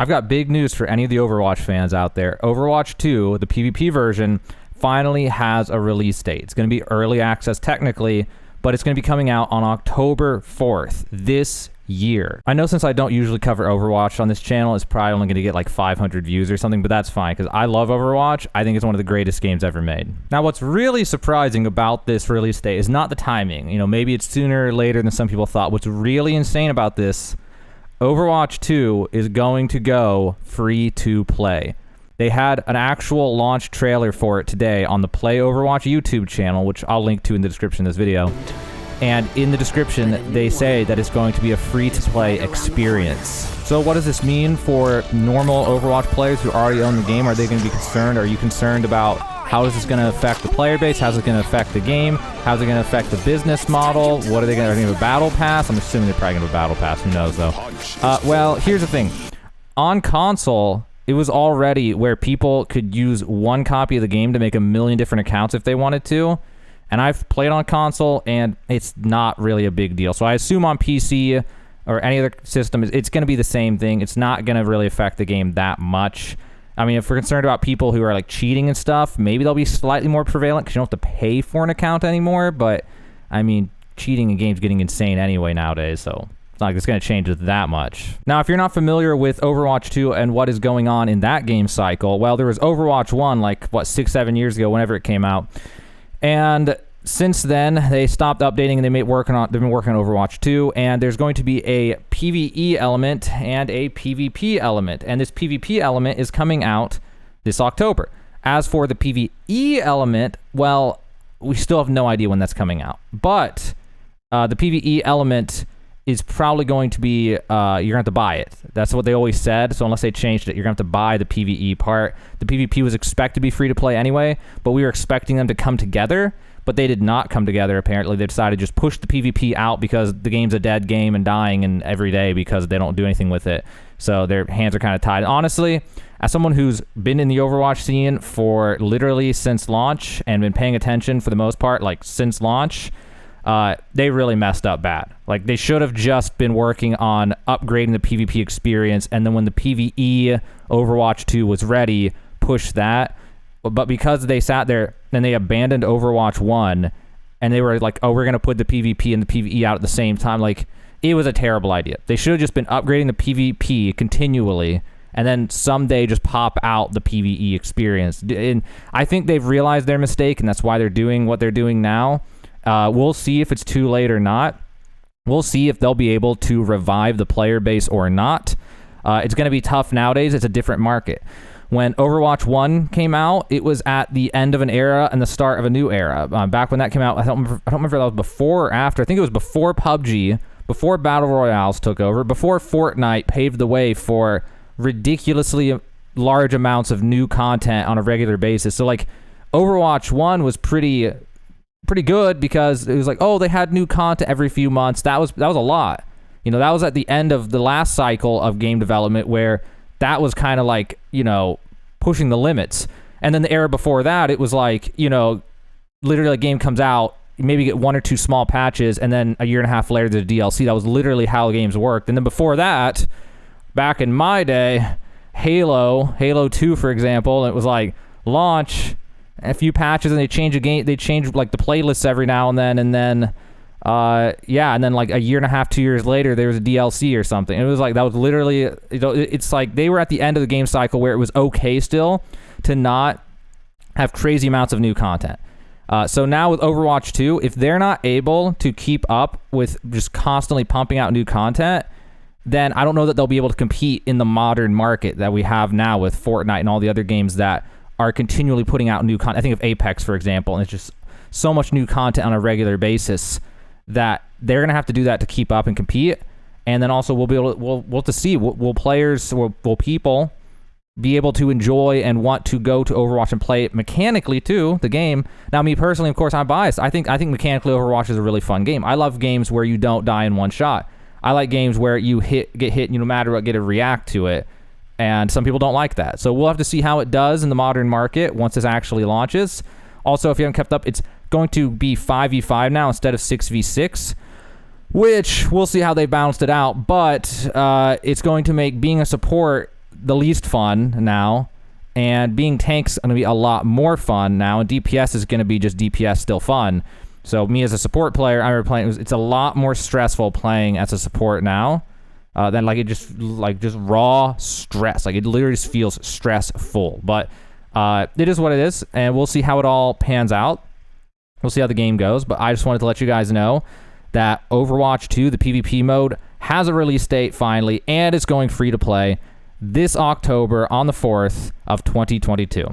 I've got big news for any of the Overwatch fans out there. Overwatch 2, the PvP version, finally has a release date. It's going to be early access technically, but it's going to be coming out on October 4th this year. I know since I don't usually cover Overwatch on this channel, it's probably only going to get like 500 views or something, but that's fine because I love Overwatch. I think it's one of the greatest games ever made. Now, what's really surprising about this release date is not the timing. You know, maybe it's sooner or later than some people thought. What's really insane about this, Overwatch 2 is going to go free to play. They had an actual launch trailer for it today on the Play Overwatch YouTube channel, which I'll link to in the description of this video. And in the description, they say that it's going to be a free-to-play experience. So what does this mean for normal Overwatch players who already own the game? Are they going to be concerned? Are you concerned about how is this going to affect the player base? How's it going to affect the game? How's it going to affect the business model? What are they going to have a battle pass? I'm assuming they're probably going to have a battle pass. Who knows, though? Well, here's the thing. On console, it was already where people could use one copy of the game to make a million different accounts if they wanted to. And I've played on console, and it's not really a big deal. So I assume on PC or any other system, it's going to be the same thing. It's not going to really affect the game that much. I mean, if we're concerned about people who are like cheating and stuff, maybe they'll be slightly more prevalent because you don't have to pay for an account anymore. But, I mean, cheating in games getting insane anyway nowadays, so it's not like it's going to change it that much. Now, if you're not familiar with Overwatch 2 and what is going on in that game cycle, well, there was Overwatch 1 like, 6-7 years ago, whenever it came out. And since then, they stopped updating and they've been working on Overwatch 2, and there's going to be a PvE element and a PvP element. And this PvP element is coming out this October. As for the PvE element, well, we still have no idea when that's coming out. But the PvE element is probably going to be, you're going to have to buy it. That's what they always said, so unless they changed it, you're going to have to buy the PvE part. The PvP was expected to be free to play anyway, but we were expecting them to come together, but they did not come together, apparently. They decided to just push the PvP out because the game's a dead game and dying and every day because they don't do anything with it. So their hands are kind of tied. Honestly, as someone who's been in the Overwatch scene for literally since launch and been paying attention for the most part, like since launch, they really messed up bad. Like, they should have just been working on upgrading the PvP experience, and then when the PvE Overwatch 2 was ready, push that. But because they sat there and they abandoned Overwatch 1, and they were like, oh, we're going to put the PvP and the PvE out at the same time, like, it was a terrible idea. They should have just been upgrading the PvP continually, and then someday just pop out the PvE experience. And I think they've realized their mistake, and that's why they're doing what they're doing now. We'll see if it's too late or not. We'll see if they'll be able to revive the player base or not. It's going to be tough nowadays. It's a different market. When Overwatch 1 came out, it was at the end of an era and the start of a new era. Back when that came out, I don't remember if that was before or after. I think it was before PUBG, before Battle Royales took over, before Fortnite paved the way for ridiculously large amounts of new content on a regular basis. So, like, Overwatch 1 was pretty good because it was like, oh, they had new content every few months. That was a lot. You know, that was at the end of the last cycle of game development where that was kind of like, you know, pushing the limits. And then the era before that, it was like, you know, literally a game comes out, you maybe get one or two small patches, and then a year and a half later, the DLC. That was literally how games worked. And then before that, back in my day, Halo 2, for example, it was like launch, a few patches, and they change the game. They change like the playlists every now and then, and then like a year and a half, 2 years later, there was a DLC or something. It was like that was literally, you know, it's like they were at the end of the game cycle where it was okay still to not have crazy amounts of new content. So now with Overwatch 2, if they're not able to keep up with just constantly pumping out new content, then I don't know that they'll be able to compete in the modern market that we have now with Fortnite and all the other games that are continually putting out new content. I think of Apex, for example, and it's just so much new content on a regular basis that they're going to have to do that to keep up and compete. And then also we'll have to see, will people be able to enjoy and want to go to Overwatch and play it mechanically too, the game. Now, me personally, of course, I'm biased. I think mechanically Overwatch is a really fun game. I love games where you don't die in one shot. I like games where you get hit, and no matter what, get to react to it. And some people don't like that. So we'll have to see how it does in the modern market once this actually launches. Also, if you haven't kept up, it's going to be 5v5 now instead of 6v6, which we'll see how they balanced it out. But it's going to make being a support the least fun now, and being tank's going to be a lot more fun now, and DPS is going to be just DPS still fun. So me as a support player, I remember playing, it's a lot more stressful playing as a support now than like it just raw stress. Like it literally just feels stressful. But it is what it is, and we'll see how it all pans out. We'll see how the game goes. But I just wanted to let you guys know that Overwatch 2, the PvP mode, has a release date finally, and it's going free to play this October on the 4th of 2022.